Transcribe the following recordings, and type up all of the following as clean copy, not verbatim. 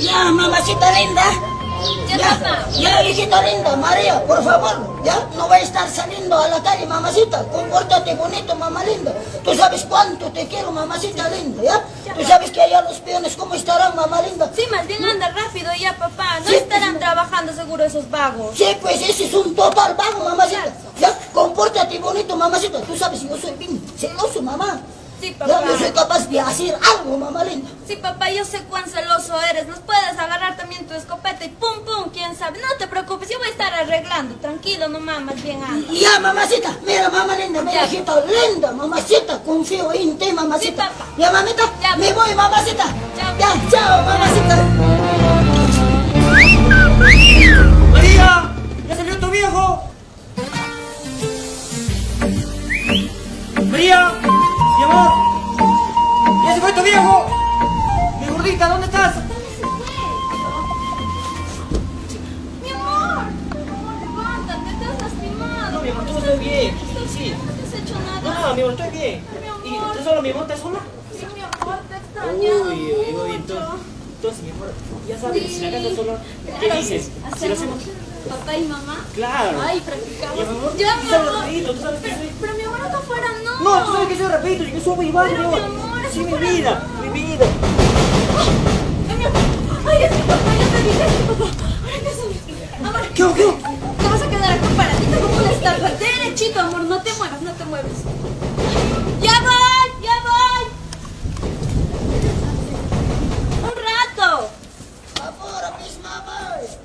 Ya, mamacita linda. Ya, hijita linda, María, por favor, ya, no va a estar saliendo a la calle, mamacita. Compórtate bonito, mamá linda. Tú sabes cuánto te quiero, mamacita linda, ¿ya? Tú sabes que allá los peones, ¿cómo estarán, mamá linda? Sí, más bien anda rápido ya, papá. No Sí, estarán trabajando seguro esos vagos. Sí, pues ese es un total vago, mamacita. Ya, compórtate bonito, mamacita. Tú sabes, yo soy bien celoso, mamá. Sí, papá. Ya, yo soy capaz de hacer algo, mamá linda. Sí, papá, yo sé cuán celoso eres. Nos puedes agarrar también tu escopeta y pum, pum, quién sabe. No te preocupes, yo voy a estar arreglando. Tranquilo, nomás, más bien anda. Ya, mamacita, mira, mamá linda, mira, hijita linda, mamacita, confío en ti, mamacita. Sí, papá. Ya, mamita, Ya, me voy, mamacita. Chao. Ya, chao, mamacita. ¡María! ¡Ya salió tu viejo! ¡María! ¡Mi amor! ¡Ya se fue tu viejo! ¡Mi gordita, ¿dónde estás? Mi amor, levántate, te has lastimado. No, mi amor, todo estoy bien. Sí. No te has hecho nada. No, mi amor, estoy bien. Mi amor. ¿Y tú solo, mi amor, estás sola? Sí, mi amor, te he extrañado mucho. Entonces, mi amor, ya sabes, Sí. si la casa sola, ¿qué Claro, dices? Si lo hacemos... papá y mamá. Claro. Ay, practicamos. Ya, mi amor, Ya, tú mi sabes amor. rapidito, tú sabes que soy... Pero mi amor, acá afuera no. No, tú sabes que soy rapidito, yo que subo y bajo, Pero, mi mi amor. amor, Sí, eso mi fuera- vida, mi vida. Ay, mi amor. Ay, es mi papá, ya te dije, es mi papá. Ay, qué susto. Amor, ¿Qué? te vas a quedar acá paradita como una estatua. Derechito, amor, no te muevas, no te mueves. ¡Ya voy! ¡Ya voy! ¡Un rato! Ahora mis mamás.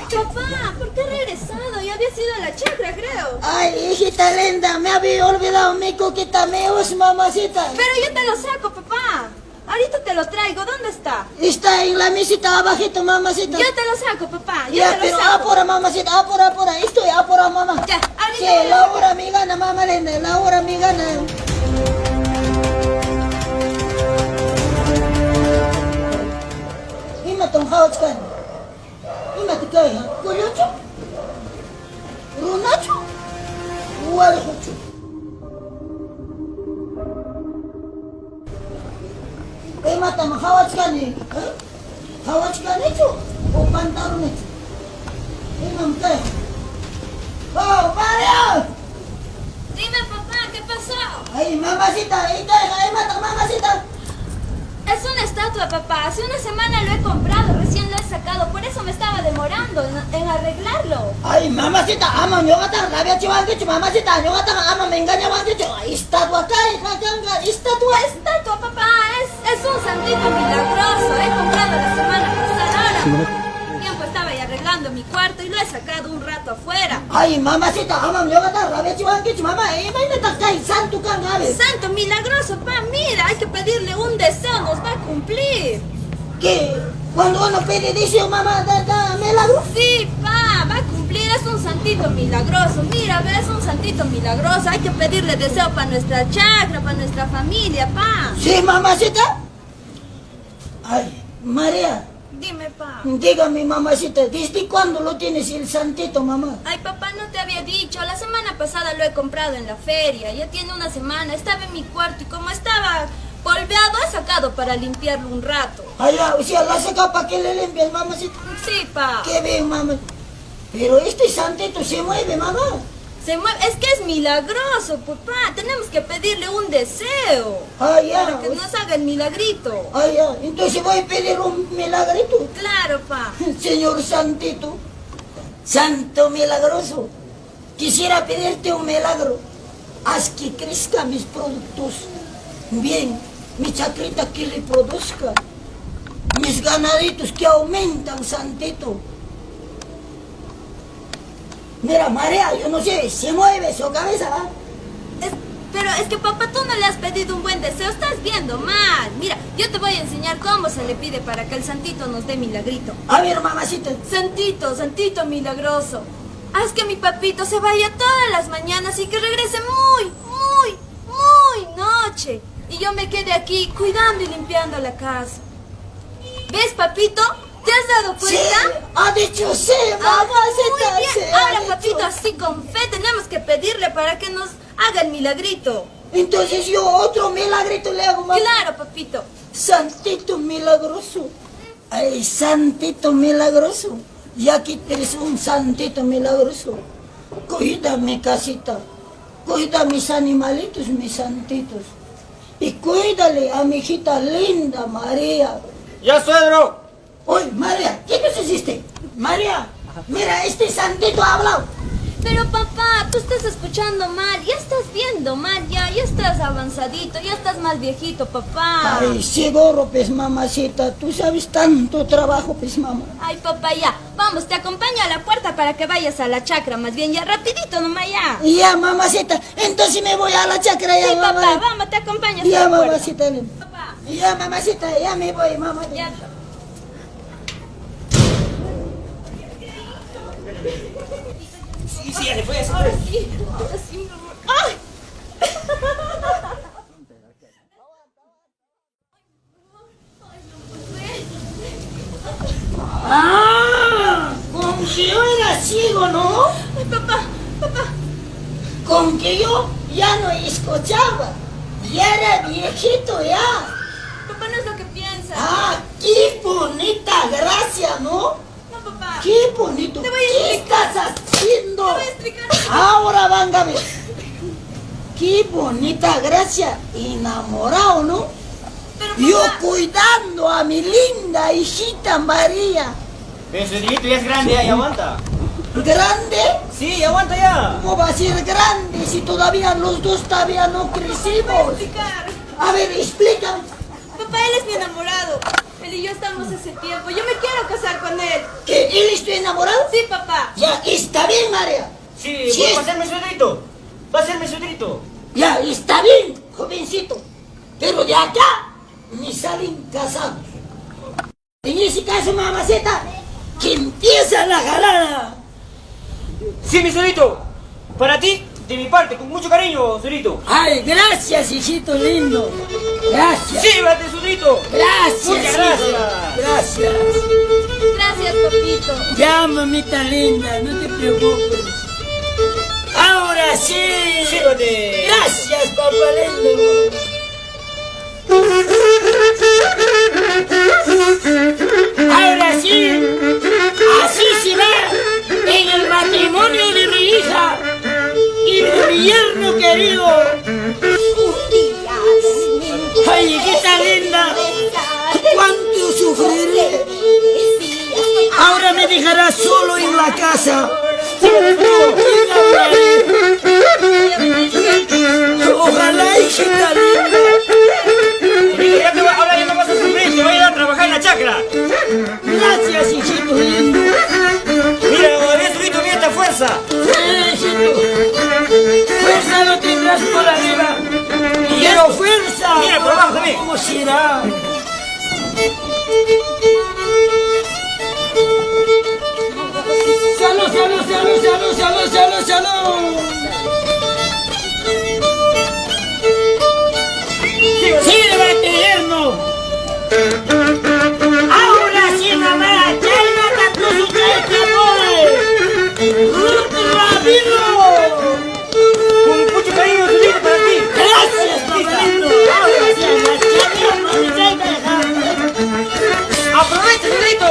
Papá, ¿por qué has regresado? Ya había sido a la chacra, creo. Ay, hijita linda, me había olvidado mi coquita, meos, mamacita. Pero yo te lo saco, papá. Ahorita te lo traigo. ¿Dónde está? Está en la mesita abajito, mamacita. Yo te lo saco, papá. Yo Ya, te lo pero saco. apura, mamacita, apura. Estoy apura, mamá. Ya, ahorita Sí, te lo la hora me gana, mamá linda, la hora me gana. Imatong hawat kan? Imat kay ha? Kulyocho? Runacho? Walhucho. Imatong hawat kan eh? Ha? Hawat kan ito? O pantalon ito? Imam kay. Oh, Mario! Dime, papá, ¿qué pasó? Ay, mamacita, ay, mata, mamacita. Es una estatua, papá. Hace una semana lo he comprado, recién lo he sacado. Por eso me estaba demorando en arreglarlo. Ay, mamacita, ama, yo gata, rabia chivanguicho, mamacita, yo gata, ama, me engaña, vanguicho. Estatua acá, estatua. Estatua, papá, es un santito milagroso. He comprado la semana pasada. Ahora, tiempo estaba ahí arreglando mi cuarto y lo he sacado un rato afuera. Ay, mamacita, ama, yo gata, rabia chivanguicho, mamá, imagínate acá, santo cangabe. Santo milagroso, papá, mira, hay que pedirle un deseo, nos va a cumplir. ¿Qué? Cuando uno pide deseo, mamá, da milagro. Sí, pa, va a cumplir, es un santito milagroso. Mira, ves, un santito milagroso. Hay que pedirle deseo para nuestra chacra, para nuestra familia, pa. Sí, mamacita. Ay, María, Dime, pa. dígame, mamacita, ¿desde cuándo lo tienes el santito, mamá? Ay, papá, no te había dicho. La semana pasada lo he comprado en la feria. Ya tiene una semana. Estaba en mi cuarto y como estaba polveado, he sacado para limpiarlo un rato. Ay, o sea, la saca para que le limpies, mamacita. Sí, pa. Qué bien, mamá. Pero este santito se mueve, mamá. Se mueve. Es que es milagroso, papá. Tenemos que pedirle un deseo. Ah, ya. Para que nos haga el milagrito. Ah, ya. Entonces voy a pedir un milagrito. Claro, pa. Señor Santito, Santo milagroso, quisiera pedirte un milagro. Haz que crezca mis productos. Bien, mi chacrita que reproduzca. Mis ganaditos que aumentan, Santito. Mira, María, yo no sé, se mueve su cabeza, ¿va? Pero es que papá, tú no le has pedido un buen deseo, estás viendo mal. Mira, yo te voy a enseñar cómo se le pide para que el santito nos dé milagrito. A ver, mamacita. Santito, santito milagroso, haz que mi papito se vaya todas las mañanas y que regrese muy noche. Y yo me quede aquí cuidando y limpiando la casa. ¿Ves, papito? ¿Te has dado Sí, cuenta? ha dicho sí, Ah, mamacita. muy bien. sí, ha Ahora, dicho. papito, así con fe tenemos que pedirle para que nos haga el milagrito. Entonces yo otro milagrito le hago, mamá. Claro, papito. Santito milagroso. Ay, santito milagroso. Ya que eres un santito milagroso. Cuida mi casita. Cuida mis animalitos, mis santitos. Y cuídale a mi hijita linda, María. ¡Ya, suegro! Oye, María, ¿qué nos hiciste? María, mira, este santito ha hablado. Pero papá, tú estás escuchando mal, ya estás viendo mal, ya estás avanzadito, ya estás más viejito, papá. Ay, seguro, pues, mamacita, tú sabes tanto trabajo, pues, mamá. Ay, papá, ya, vamos, te acompaño a la puerta para que vayas a la chacra, más bien, ya, rapidito nomás, ya. Ya, mamacita, entonces me voy a la chacra, ya, Sí, mamá. papá, vamos, te acompaño hasta Ya, la puerta. mamacita. Papá, Ya, mamacita, ya me voy, mamá. ya. Sí, ya se fue, ya se fue. Ay, así, mi amor. ¡Ay! Ah, con que yo era ciego, ¿no? Ay, papá, papá. Con que yo ya no escuchaba. Ya era viejito, ya. Papá no es lo que piensas. Ah, qué bonita gracia, ¿no? No, papá. Qué bonito. Te voy a ¿Qué explicar. estás haciendo? Te voy a explicar. Ahora van a ver. Qué bonita gracia. Enamorado, ¿no? Pero Yo papá, cuidando a mi linda hijita María. Pero suegrito ya es grande, ya aguanta. ¿Grande? Sí, ya aguanta ya. ¿Cómo va a ser grande si todavía los dos todavía no crecimos? explicar. A ver, explícame. Papá, él es mi enamorado. Él y yo estamos hace tiempo. Yo me quiero casar con él. ¿Que él está enamorado? Sí, papá. Ya, está bien, María. Sí, Sí, va a ser mi suegrito. Va a ser mi suegrito. Ya, está bien, jovencito. Pero de acá ni salen casados. En ese caso, mamaceta, que empieza la jalada. Sí, mi suegrito. Para ti, de mi parte, con mucho cariño, suegrito. Ay, gracias, hijito lindo. Gracias. Sí, vete, suegrito. Gracias. Muchas hijo. gracias. Gracias. Gracias, papito. Ya, mamita linda, no te preocupes. Ahora sí. Sírvate. Gracias, papá lindo. Ahora sí. Así se va en el matrimonio de mi hija y de mi yerno querido. Ay, hijita linda, cuánto sufriré. Ahora me dejarás solo en la casa. Ojalá, hijita linda. Suegrito, ahora ya no vas a sufrir, te voy a ir a trabajar en la chacra. Gracias, hijito lindo. Mira, todavía suegrito, mira esta fuerza. Hijito, fuerza no tendrás por arriba. Quiero fuerza. Mira, por abajo también. ¿Cómo será? Salud, salud, salud, salud, salud, salud, salud. Sírvete, yerno. Ahora sí, mamá, llévate a tu ¡rápido! Con mucho cariño, suegrito, para ti. Gracias, papá lindo. Ahora sí, la charla no me deja dejar. Aprovecha, suegrito.